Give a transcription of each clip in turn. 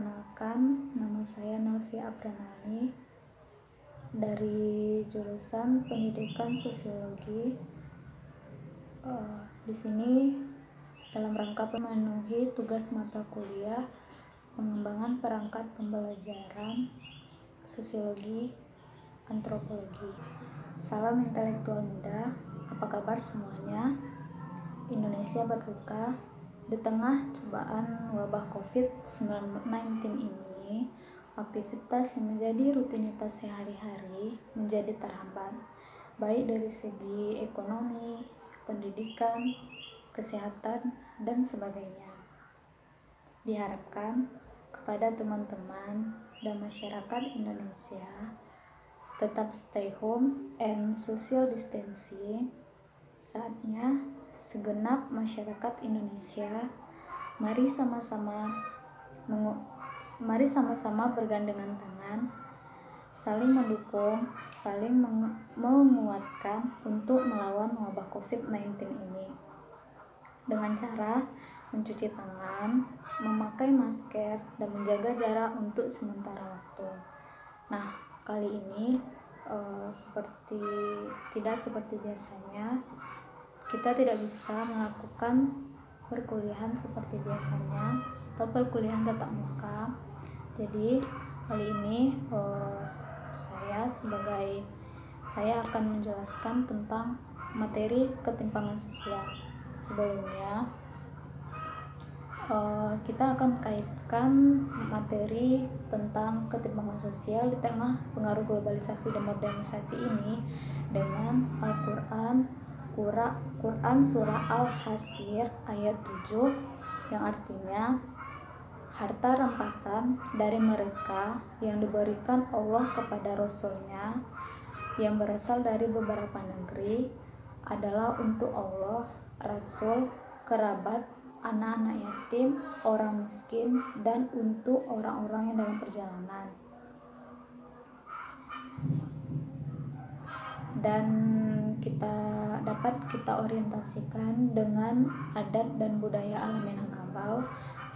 Perkenalkan, nama saya Novia Abranani dari jurusan Pendidikan Sosiologi. Di sini dalam rangka memenuhi tugas mata kuliah pengembangan perangkat pembelajaran sosiologi antropologi. Salam intelektual muda, apa kabar semuanya? Indonesia berduka di tengah cobaan wabah COVID-19 ini. Aktivitas yang menjadi rutinitas sehari-hari menjadi terhambat, baik dari segi ekonomi, pendidikan, kesehatan, dan sebagainya. Diharapkan kepada teman-teman dan masyarakat Indonesia tetap stay home and social distancing. Saatnya segenap masyarakat Indonesia mari sama-sama bergandengan tangan, saling mendukung, saling menguatkan untuk melawan wabah COVID-19 ini dengan cara mencuci tangan, memakai masker, dan menjaga jarak untuk sementara waktu. Nah, kali ini tidak seperti biasanya, kita tidak bisa melakukan perkuliahan seperti biasanya atau perkuliahan tatap muka. Jadi kali ini saya akan menjelaskan tentang materi ketimpangan sosial. Sebelumnya kita akan kaitkan materi tentang ketimpangan sosial di tengah pengaruh globalisasi dan modernisasi ini dengan Quran surah Al-Hasyr ayat 7 yang artinya harta rampasan dari mereka yang diberikan Allah kepada Rasul-Nya yang berasal dari beberapa negeri adalah untuk Allah, Rasul, kerabat, anak-anak yatim, orang miskin, dan untuk orang-orang yang dalam perjalanan. Dan dapat kita orientasikan dengan adat dan budaya alam Minangkabau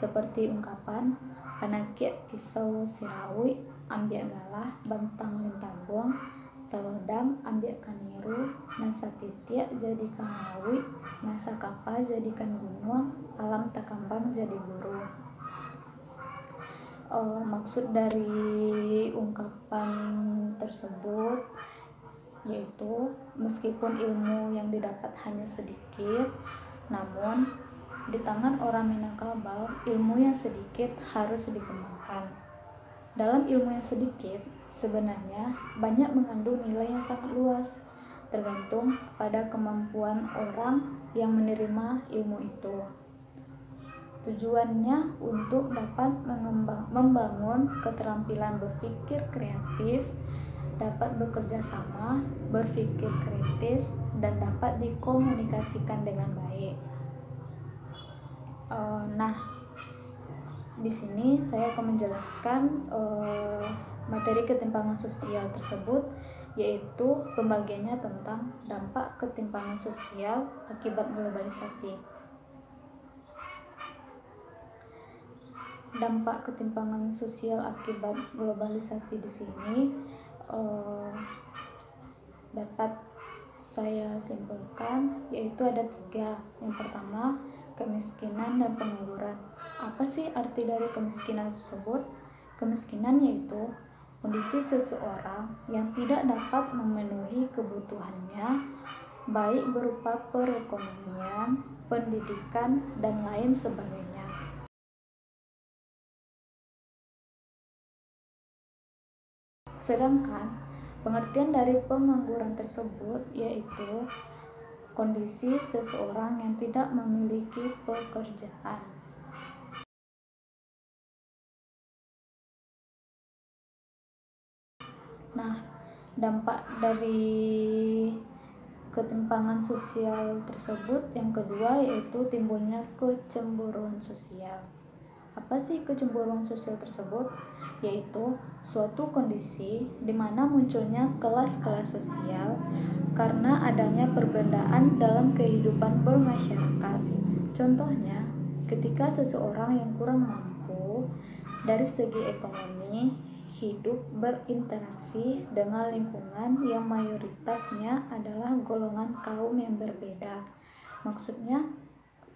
seperti ungkapan Anakit pisau sirawi ambiak galah bantang lintabong salodang ambiak kaniru nasa titiak jadikan ngawi nasa kapal jadikan gunung alam takambang jadi guru. Maksud dari ungkapan tersebut yaitu meskipun ilmu yang didapat hanya sedikit, namun di tangan orang Minangkabau ilmu yang sedikit harus dikembangkan. Dalam ilmu yang sedikit sebenarnya banyak mengandung nilai yang sangat luas, tergantung pada kemampuan orang yang menerima ilmu itu. Tujuannya untuk dapat membangun keterampilan berpikir kreatif, dapat bekerja sama, berpikir kritis, dan dapat dikomunikasikan dengan baik. Nah, di sini saya akan menjelaskan materi ketimpangan sosial tersebut, yaitu pembagiannya tentang dampak ketimpangan sosial akibat globalisasi. Dampak ketimpangan sosial akibat globalisasi di sini dapat saya simpulkan yaitu ada 3. Yang pertama, kemiskinan dan pengangguran. Apa sih arti dari kemiskinan tersebut? Kemiskinan yaitu kondisi seseorang yang tidak dapat memenuhi kebutuhannya baik berupa perekonomian, pendidikan, dan lain sebagainya. Sedangkan pengertian dari pengangguran tersebut yaitu kondisi seseorang yang tidak memiliki pekerjaan. Nah, dampak dari ketimpangan sosial tersebut yang kedua yaitu timbulnya kecemburuan sosial. Apa sih kecemburuan sosial tersebut? Yaitu suatu kondisi di mana munculnya kelas-kelas sosial karena adanya perbedaan dalam kehidupan bermasyarakat. Contohnya, ketika seseorang yang kurang mampu Dari segi ekonomi, hidup berinteraksi dengan lingkungan yang mayoritasnya adalah golongan kaum yang berbeda. Maksudnya,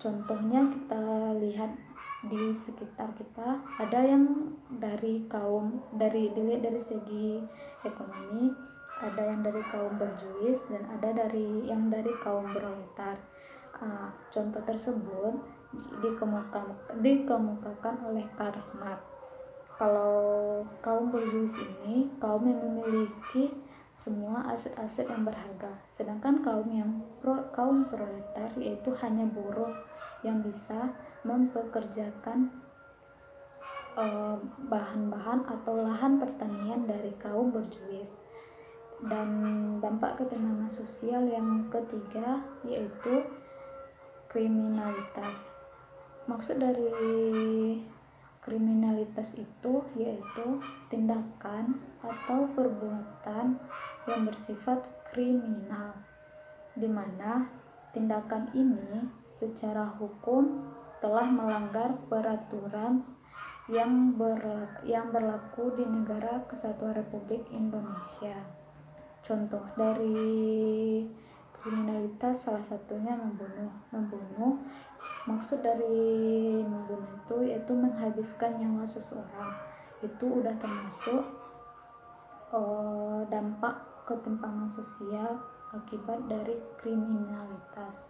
contohnya kita lihat di sekitar kita, ada yang dilihat dari segi ekonomi, ada yang dari kaum berjuis, dan ada dari kaum proletar. Contoh tersebut dikemukakan oleh Karl Marx. Kalau kaum berjuis ini kaum yang memiliki semua aset-aset yang berharga, sedangkan kaum proletar yaitu hanya buruh yang bisa mempekerjakan bahan-bahan atau lahan pertanian dari kaum berjuis. Dan dampak ketimpangan sosial yang ketiga yaitu kriminalitas. Maksud dari kriminalitas itu yaitu tindakan atau perbuatan yang bersifat kriminal, di mana tindakan ini secara hukum telah melanggar peraturan yang berlaku di Negara Kesatuan Republik Indonesia. Contoh dari kriminalitas salah satunya membunuh. Maksud dari membunuh itu yaitu menghabiskan nyawa seseorang. Itu udah termasuk dampak ketimpangan sosial akibat dari kriminalitas.